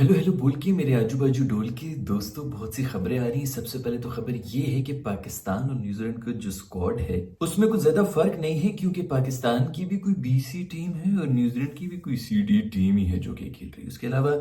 Hello hello बोल के मेरे आजू बाजू डोल के दोस्तों बहुत सी खबरें आ रही हैं। सबसे पहले तो खबर ये है कि पाकिस्तान और न्यूजीलैंड का जो स्क्वाड है उसमें कुछ ज्यादा फर्क नहीं है, क्योंकि पाकिस्तान की भी कोई बीसी टीम है और न्यूजीलैंड की भी कोई सीडी टीम ही है जो कि खेल रही है। उसके अलावा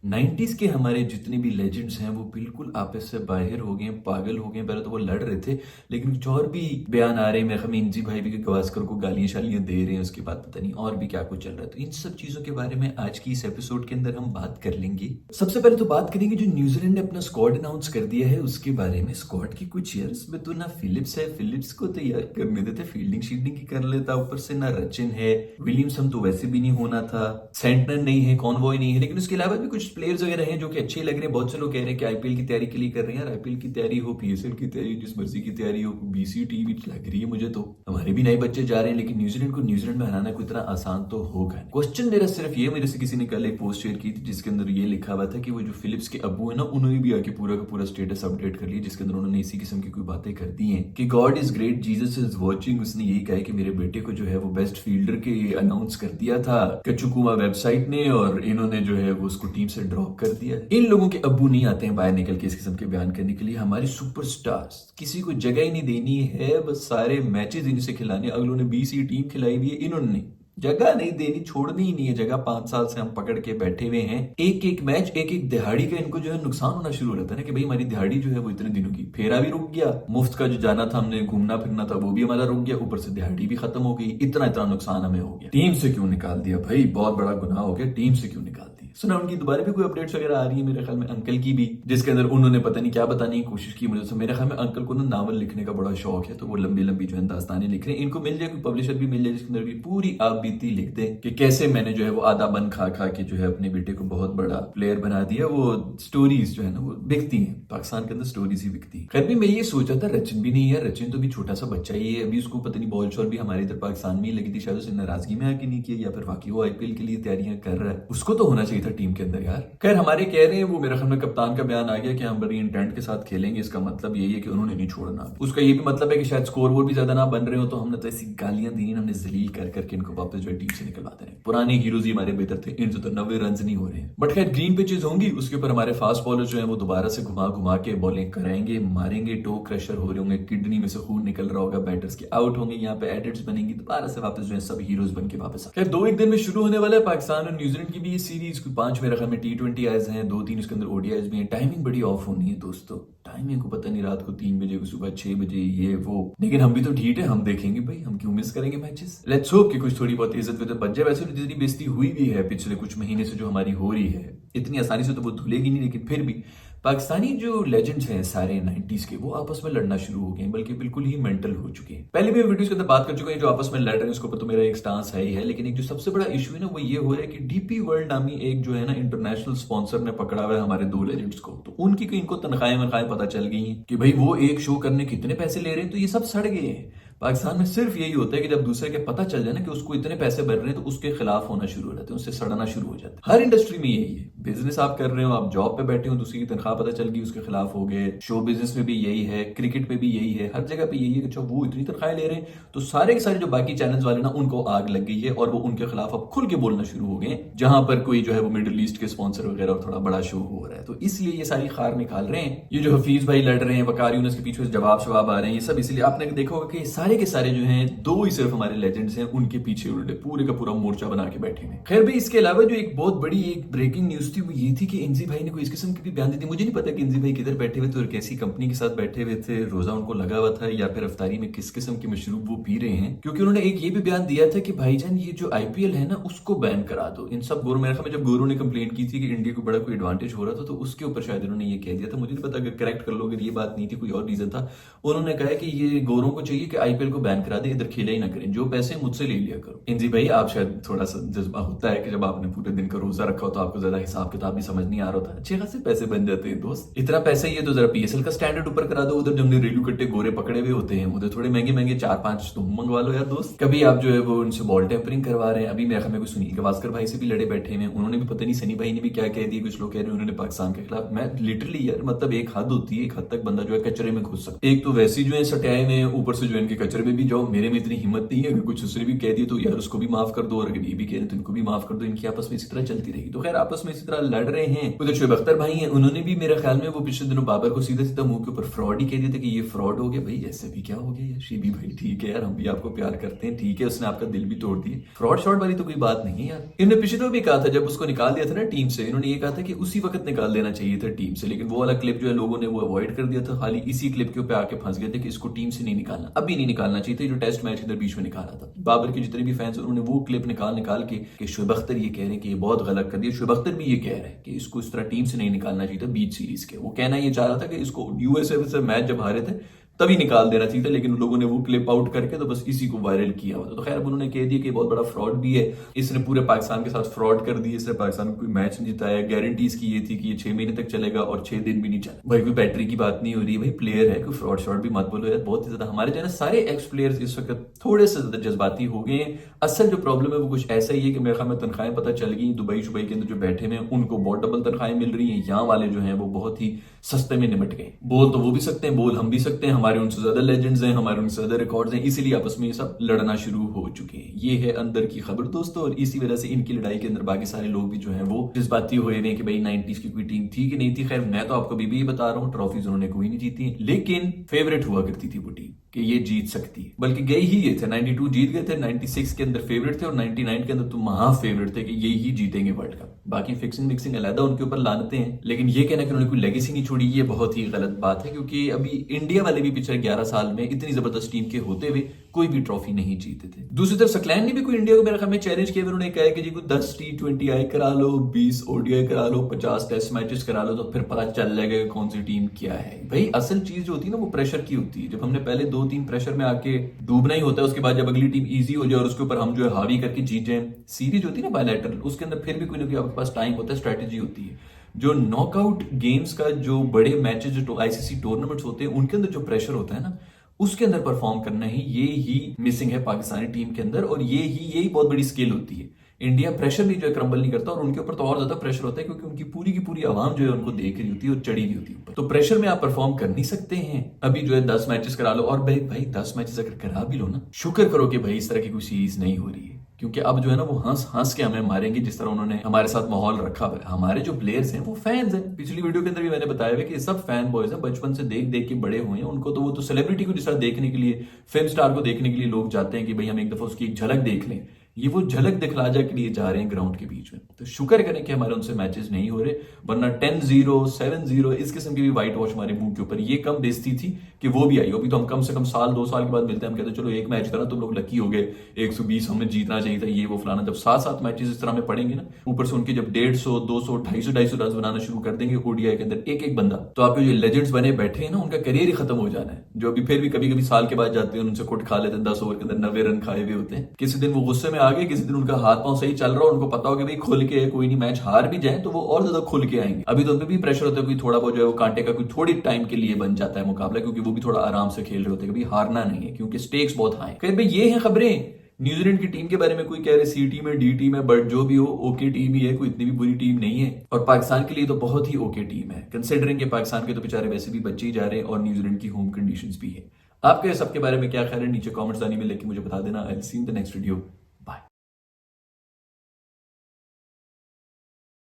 90s के हमारे जितने भी लेजेंड्स हैं वो बिल्कुल आपस से बाहर हो गए, पागल हो गए। पहले तो वो लड़ रहे थे, लेकिन कुछ और भी बयान आ रहे हैं। मैं इंजी भाई भी गवास्कर को गालियां शालियां दे रहे हैं, उसके बाद पता नहीं और भी क्या कुछ चल रहा है। तो इन सब चीजों के बारे में आज की इस एपिसोड के अंदर हम बात कर लेंगे। सबसे पहले तो बात करेंगे जो न्यूजीलैंड ने अपना स्क्वाड अनाउंस कर दिया है उसके बारे में। स्क्वाड की कुछ यार इसमें तो ना फिलिप्स है, फिलिप्स को तो यार करने देते, फील्डिंग शील्डिंग की कर लेता। ऊपर से ना रचिन है, विलियम्स हम तो वैसे भी नहीं होना था, सेंटनर नहीं है, कॉनवॉय नहीं है। लेकिन उसके अलावा भी कुछ प्लेयर्स वगैरह हैं जो कि अच्छे लग रहे हैं। बहुत से लोग कह रहे हैं कि आईपीएल की तैयारी के लिए कर रहे हैं। यार आईपीएल की तैयारी हो, पीएसएल की तैयारी, जिस मर्जी की तैयारी हो, बीसीटी भी लग रही है मुझे तो। हमारे भी नए बच्चे जा रहे हैं, लेकिन न्यूजीलैंड को न्यूजीलैंड में हराना कोई इतना आसान तो होगा नहीं। क्वेश्चन मेरा सिर्फ ये, मेरे से किसी ने कल एक पोस्ट शेयर की थी जिसके अंदर ये लिखा हुआ था कि वो जो फिलिप्स के अब्बू है ना, उन्होंने भी आके पूरा का पूरा स्टेटस अपडेट कर लिया, जिसके अंदर उन्होंने इसी किस्म की कोई बातें कर दी हैं कि God is great, Jesus is watching. उसने यही कहा है कि मेरे बेटे को जो है वो बेस्ट फील्डर के अनाउंस कर दिया था कचुकुमा वेबसाइट ने, और इन्होंने जो है वो उसको टीम से ड्रॉप कर दिया। इन लोगों के अब्बू नहीं आते हैं बाहर निकल के इस किस्म के बयान करने के लिए। हमारे सुपरस्टार्स किसी को जगह ही नहीं देनी है, बस सारे मैचेस इनसे खिलाने। अगलों ने 20 टीम खिलाई हुई है, इन्होंने जगह नहीं देनी, छोड़नी ही नहीं है जगह। 5 साल से हम पकड़ के बैठे हुए हैं। एक एक मैच, एक एक दिहाड़ी का इनको जो है नुकसान होना शुरू हो जाता है ना कि भाई हमारी दिहाड़ी जो है वो इतने दिनों की, फेरा भी रुक गया, मुफ्त का जो जाना था हमने घूमना फिरना था वो भी हमारा रुक गया, ऊपर से दिहाड़ी भी खत्म हो गई। इतना इतना नुकसान हमें हो गया। टीम से क्यों निकाल दिया भाई, बहुत बड़ा गुनाह हो गया। टीम से क्यों निकाल दिया। सुना उनकी दोबारा भी कोई अपडेट्स वगैरह आ रही है, मेरे ख्याल में अंकल की भी, जिसके अंदर उन्होंने पता नहीं क्या बताने की कोशिश की मुझे। मेरे ख्याल में अंकल को ना नावल लिखने का बड़ा शौक है, तो वो लंबी लंबी जो है दास्तानें लिख रहे हैं। इनको मिल जाए कोई पब्लिशर भी मिल जाए जिसके अंदर भी पूरी आप बीती लिख दे कि कैसे मैंने जो है वो आधा बन खा खा के जो है अपने बेटे को बहुत बड़ा प्लेयर बना दिया। वो स्टोरीज जो है ना वो बिकती हैं, पाकिस्तान के अंदर स्टोरीज ही बिकती है। खैर भी मैं ये सोचा था, रचिन भी नहीं है, रचिन तो भी छोटा सा बच्चा ही है, अभी उसको पता नहीं बॉल शॉल भी हमारे इधर पाकिस्तान में ही लगी थी, शायद उसने नाराजगी में आके नहीं किया, या फिर वाकई वो आईपीएल के लिए तैयारियां कर रहा है। उसको तो होना चाहिए था टीम के अंदर यार। खैर हमारे कह रहे हैं वो, मेरे ख्याल में कप्तान का बयान आ गया कि हम बड़ी इंटेंट के साथ खेलेंगे। इसका मतलब यही है कि उन्होंने नहीं छोड़ना। उसका ये भी मतलब है कि शायद स्कोर वोर भी ज्यादा ना बन रहे हो, तो हमने तो ऐसी गालियां दी, हमने जलील कर करके इनको वापस जो है टीम से निकलवाते रहे। पुराने हीरोज ही हमारे बेहतर थे, इनसे तो 90 रन नहीं हो रहे हैं। बट खैर ग्रीन पिचेस होंगी, उसके ऊपर हमारे फास्ट बॉलर जो है वो दोबारा से घुमा घुमा के बॉलिंग कराएंगे, मारेंगे, टो क्रशर हो रहे होंगे, किडनी में से खून निकल रहा होगा, बैटर्स के आउट होंगे, यहाँ पे एडिट्स बनेंगी, दोबारा से वापस जो है सब हीरोज बन के वापस। खैर 2-1 दिन में शुरू होने वाला है पाकिस्तान और न्यूजीलैंड की भी ये सीरीज। 5 मेरे ख्याल में T20 आयज हैं, 2-3 उसके अंदर ओडीआईज भी हैं। टाइमिंग बड़ी ऑफ होनी है दोस्तों, टाइमिंग को पता नहीं, रात को 3 बजे को, सुबह 6 बजे, ये वो। लेकिन हम भी तो ठीक है, हम देखेंगे भाई, हम क्यों मिस करेंगे मैचेस। लेट्स होप कि कुछ थोड़ी बहुत इज्जत विज्जत बच जाए। वैसे तो जितनी बेइज्जती हुई भी है पिछले कुछ महीने से जो हमारी हो रही है, इतनी आसानी से तो वो धुलेगी नहीं, लेकिन फिर भी पाकिस्तानी जो लेजेंड्स हैं सारे 90s के, वो आपस में लड़ना शुरू हो गए, बल्कि बिल्कुल ही मेंटल हो चुके हैं। पहले भी वीडियोस के अंदर बात कर चुके हैं, जो आपस में लड़ रहे हैं उसके ऊपर तो मेरा एक स्टांस है ही है। लेकिन एक जो सबसे बड़ा इशू है ना वो ये हो रहा है कि डीपी वर्ल्ड नामी एक जो है ना इंटरनेशनल स्पॉन्सर ने पकड़ा हुआ है हमारे 2 लेजेंड्स को। तो उनकी इनको तनख्वाहें पता चल गई हैं कि भाई वो एक शो करने कितने पैसे ले रहे हैं, तो ये सब सड़ गए हैं। पाकिस्तान में सिर्फ यही होता है कि जब दूसरे के पता चल जाए ना कि उसको इतने पैसे बन रहे हैं, तो उसके खिलाफ होना शुरू हो जाते हैं, उससे सड़ना शुरू हो जाता है। हर इंडस्ट्री में यही है। बिजनेस आप कर रहे हो, आप जॉब पे बैठे हो, दूसरी की तनख्वाह पता चल गई, उसके खिलाफ हो गए। शो बिजनेस में भी यही है, क्रिकेट में भी यही है, हर जगह पे यही है कि अच्छा वो इतनी तनख्वाहें ले रहे हैं, तो सारे के सारे जो बाकी चैनल्स वाले ना उनको आग लग गई है और वो उनके खिलाफ अब खुल के बोलना शुरू हो गए, जहां पर कोई जो है वो मिडिल ईस्ट के स्पॉन्सर वगैरह और थोड़ा बड़ा शो हो रहा है। तो इसलिए ये सारी खार निकाल रहे हैं। ये जो हफीज भाई लड़ रहे हैं, वकार यूनुस के पीछे जवाब शवाब आ रहे हैं, ये सब इसलिए आपने देखा होगा कि सारे के सारे जो हैं 2 ही सिर्फ हमारे लेजेंड्स हैं, उनके पीछे उल्टे पूरे का पूरा मोर्चा बना के बैठे हैं। खैर भाई इसके अलावा जो एक बहुत बड़ी एक ब्रेकिंग न्यूज थी वो ये थी कि इंजी भाई ने कोई इस किस्म की भी बयान दी थी। मुझे नहीं पता कि इंजी भाई किधर बैठे हुए थे और कैसी कंपनी के साथ बैठे हुए थे, रोजा उनको लगा हुआ था या फिर अफ्तारी में किस किस्म की मशरूब वो पी रहे हैं, क्योंकि उन्होंने एक ये भी बयान दिया था कि भाईजान ये जो आईपीएल है ना उसको बैन करा दो। इन सब गोरों, मेरे ख्याल में जब गोरों ने कंप्लेन की थी कि इंडिया को बड़ा कोई एडवांटेज हो रहा था, तो उसके ऊपर शायद उन्होंने ये कह दिया था। मुझे नहीं पता, अगर करेक्ट कर लो अगर ये बात नहीं थी, कोई और रीजन था। उन्होंने कहा कि ये गोरों को चाहिए कि आईपीएल को बैन करा दे, इधर खेला ही ना करें, जो पैसे मुझसे ले लिया करो। इंजी भाई आप शायद थोड़ा सा जज्बा होता है कि जब आपने पूरे दिन का रोजा रखा हो तो आपको ज्यादा हिसाब किताब भी समझ नहीं आ रहा था, अच्छे खासे पैसे बन जाते हैं दोस्त। इतना पैसा ही है तो जरा पीएसएल का स्टैंडर्ड ऊपर करा दो। उधर जब रेलू कट्टे गोरे पकड़े हुए होते हैं, उधर थोड़े महंगे महंगे 4-5 तुम मंगवा लो यार दोस्त। कभी आप जो है वो उनसे बॉल टेम्परिंग करवा रहे हैं। अभी मेरे ख्याल में सुनील गावस्कर भाई से भी लड़े बैठे हैं, उन्होंने भी पता नहीं सनी भाई ने भी क्या कह दिया। कुछ लोग कह रहे हैं उन्होंने पाकिस्तान के खिलाफ। मैं लिटरली यार मतलब एक हद होती है, एक हद तक बंदा जो है कचरे में घुस सकता है। एक तो वैसी जो है सटाए में, ऊपर से जो इनके कचरे में भी जाओ, मेरे में इतनी हिम्मत नहीं है, अगर कुछ उसने भी कह दिया तो यार उसको भी माफ कर दो, और अगर ये भी कह रहे तो इनको भी माफ कर दो। इनकी आपस में इसी तरह चलती रहेगी। तो खैर आपस में इसी तरह लड़ रहे हैं। उधर शोएब अख्तर भाई हैं, उन्होंने भी मेरे ख्याल में वो पिछले दिनों बाबर को सीधा सीधा मुंह के ऊपर फ्रॉड ही कह दिया था कि ये फ्रॉड हो गया। भाई ऐसे भी क्या हो गया यार, शीबी भाई ठीक है यार, हम भी आपको प्यार करते हैं, ठीक है उसने आपका दिल भी तोड़ दिया, फ्रॉड शॉट वाली तो कोई बात नहीं है यार। इन्होंने पिछले तो भी कहा था जब उसको निकाल दिया था ना टीम से, इन्होंने ये कहा था कि उसी वक्त निकाल देना चाहिए था टीम से, लेकिन वो वाला क्लिप जो है लोगों ने वो अवॉइड कर दिया था, खाली इसी क्लिप के ऊपर आके फंस गए थे कि इसको टीम से नहीं निकालना, अभी नहीं निकालना चाहिए था, जो टेस्ट मैच के अंदर बीच में निकाला था। बाबर के जितने भी फैंस उन्होंने वो क्लिप निकाल के कि शोएब अख्तर ये कह रहे हैं कि ये बहुत गलत कर दिया। शोएब अख्तर भी ये कह रहे हैं कि इसको इस तरह टीम से नहीं निकालना चाहिए था बीच सीरीज के। वो कहना ये चाह रहा था कि इसको यूएसए से मैच जब हारे थे तभी निकाल देना चाहिए था, लेकिन लोगों ने वो क्लिप आउट करके तो बस इसी को वायरल किया हुआ था। तो खैर अब उन्होंने कह दिया कि बहुत बड़ा फ्रॉड भी है, इसने पूरे पाकिस्तान के साथ फ्रॉड कर दिया, इसने पाकिस्तान को कोई मैच नहीं जिताया, गारंटी इसकी ये थी कि ये 6 महीने तक चलेगा और 6 दिन भी नहीं चला। भाई कोई बैटरी की बात नहीं हो रही, भाई प्लेयर है, कोई फ्रॉड शॉट भी मत बोलो यार। बहुत ही ज्यादा हमारे जो है ना सारे एक्स प्लेयर्स इस वक्त थोड़े से ज्यादा जज्बाती हो गए हैं। असल जो प्रॉब्लम है वो कुछ ऐसा ही है कि मेरे ख्याल में तनख्वाहें पता चल गई, दुबई शुबई के अंदर जो बैठे हुए हैं उनको बहुत डबल तनख्वाहें मिल रही हैं, यहाँ वाले जो हैं वो बहुत ही सस्ते में निमट गए। बोल तो वो भी सकते हैं, बोल हम भी सकते हैं, हमारे उनसे ज्यादा लेजेंड्स हैं, हमारे उनसे ज्यादा रिकॉर्ड्स हैं, इसीलिए आपस में ये सब लड़ना शुरू हो चुके हैं। ये है अंदर की खबर दोस्तों, और इसी वजह से इनकी लड़ाई के अंदर बाकी सारे लोग भी जो हैं वो जज्बाती हुए हैं कि भाई 90s की कोई टीम थी कि नहीं थी। खैर मैं तो आपको अभी भी बता रहा हूँ, ट्रॉफीज उन्होंने कोई नहीं जीती, लेकिन फेवरेट हुआ करती थी वो टीम कि ये जीत सकती है, बल्कि गई ही ये थे। 92 जीत गए थे, 96 के अंदर फेवरेट थे और 99 के अंदर तो महा फेवरेट थे कि ये ही जीतेंगे वर्ल्ड कप। बाकी फिक्सिंग मिक्सिंग अलहदा उनके ऊपर लानते हैं, लेकिन ये कहना कि उन्होंने कोई लेगेसी नहीं छोड़ी ये बहुत ही गलत बात है, क्योंकि अभी इंडिया वाले भी पिछले 11 साल में इतनी जबरदस्त टीम के होते हुए कोई भी ट्रॉफी नहीं जीते थे। दूसरी तरफ सकलैन ने भी कोई इंडिया को मेरे ख्याल में चैलेंज किया, उन्होंने कहा कि जी कोई 10 T20I करा लो, 20 ODI करा लो, 50 टेस्ट मैचेस करा लो, तो फिर पता चल जाएगा कि कौन सी टीम क्या है। भाई असल चीज जो होती है ना वो प्रेशर की होती है। जब हमने पहले 2-3 प्रेशर में आके डूबना ही होता है, उसके बाद जब अगली टीम इजी हो जाए और उसके ऊपर हम जो है हावी करके जीत जाए, सीरीज होती है ना बायलैटरल, उसके अंदर फिर भी कोई ना कोई आपके पास टाइम होता है, स्ट्रेटेजी होती है। जो नॉकआउट गेम्स का जो बड़े मैचेस जो आईसीसी टूर्नामेंट्स होते हैं उनके अंदर जो प्रेशर होता है ना, उसके अंदर परफॉर्म करना ही ये ही मिसिंग है पाकिस्तानी टीम के अंदर, और यही बहुत बड़ी स्किल होती है। इंडिया प्रेशर भी जो है क्रम्बल नहीं करता, और उनके ऊपर तो और ज्यादा प्रेशर होता है क्योंकि उनकी पूरी की पूरी आवाम जो है उनको देख रही होती है और चढ़ी हुई होती है ऊपर। तो प्रेशर में आप परफॉर्म कर नहीं सकते हैं। अभी जो है 10 मैचेस करा लो, और भाई 10 मैचेस अगर करा भी लो ना, शुक्र करो कि भाई इस तरह की कोई सीरीज नहीं हो रही है, क्योंकि अब जो है ना वो हंस हंस के हमें मारेंगे जिस तरह उन्होंने हमारे साथ माहौल रखा है। हमारे जो प्लेयर्स हैं वो फैंस हैं, पिछली वीडियो के अंदर भी मैंने बताया है कि सब फैन बॉयज हैं, बचपन से देख देख के बड़े हुए हैं। उनको तो वो तो सेलिब्रिटी को जिस तरह देखने के लिए, फिल्म स्टार को देखने के लिए लोग जाते हैं कि भाई हम एक दफा उसकी एक झलक देख लें, ये वो झलक दिखलाजा के लिए जा रहे हैं ग्राउंड के बीच में। तो शुक्र करें कि हमारे उनसे मैचेस नहीं हो रहे, वरना 10-0 7-0 इस किस्म की भी व्हाइट वॉश हमारे मुंह के ऊपर ये कम बेइज्जती थी कि वो भी आई। अभी तो हम कम से कम साल 2 साल के बाद मिलते हैं, हम कहते हैं चलो एक मैच था ना, तुम लोग लकी हो गए, 120 हमें जीतना चाहिए था, ये वो फलाना। जब 7-7 मैचेस इस तरह में पड़ेंगे ना, ऊपर से उनके जब 150 200 250 रन बनाना शुरू कर देंगे ओडीआई के अंदर एक एक बंदा, तो आपके जो लेजेंड्स बने बैठे हैं ना, उनका करियर ही खत्म हो जाना है। जो अभी फिर भी कभी कभी साल के बाद जाते हैं, उनसे कुट खा लेते हैं, 10 ओवर के अंदर 90 रन खाए हुए होते हैं। किसी दिन वो गुस्से में आ गए, किसी दिन उनका हाथ पांव सही चल रहा हो, उनको पता हो कि भाई खुल के कोई नहीं, मैच हार भी जाए तो वो और ज्यादा खुल के आएंगे। अभी तो उनपे भी प्रेशर होता है, कोई थोड़ा बहुत जो है वो कांटे का कोई थोड़ी टाइम के लिए बन जाता है मुकाबला, क्योंकि वो भी थोड़ा आराम से खेल रहे होते हैं, कभी हारना नहीं है क्योंकि स्टेक्स बहुत हाई। खैर भाई ये हैं खबरें न्यूजीलैंड की टीम के बारे में। कोई कह रहे सी टीम है, डी टीम है, बट जो भी हो ओके टीम ही है, कोई इतनी भी बुरी टीम नहीं है, और पाकिस्तान के लिए तो बहुत ही ओके टीम है, कंसिडरिंग के पाकिस्तान के तो बेचारे वैसे भी बच्चे ही जा रहे हैं और न्यूजीलैंड की होम कंडीशंस भी है। आपके सबके बारे में क्या ख्याल है नीचे कमेंट्स आने में लेके मुझे बता देना। I will see in the next video.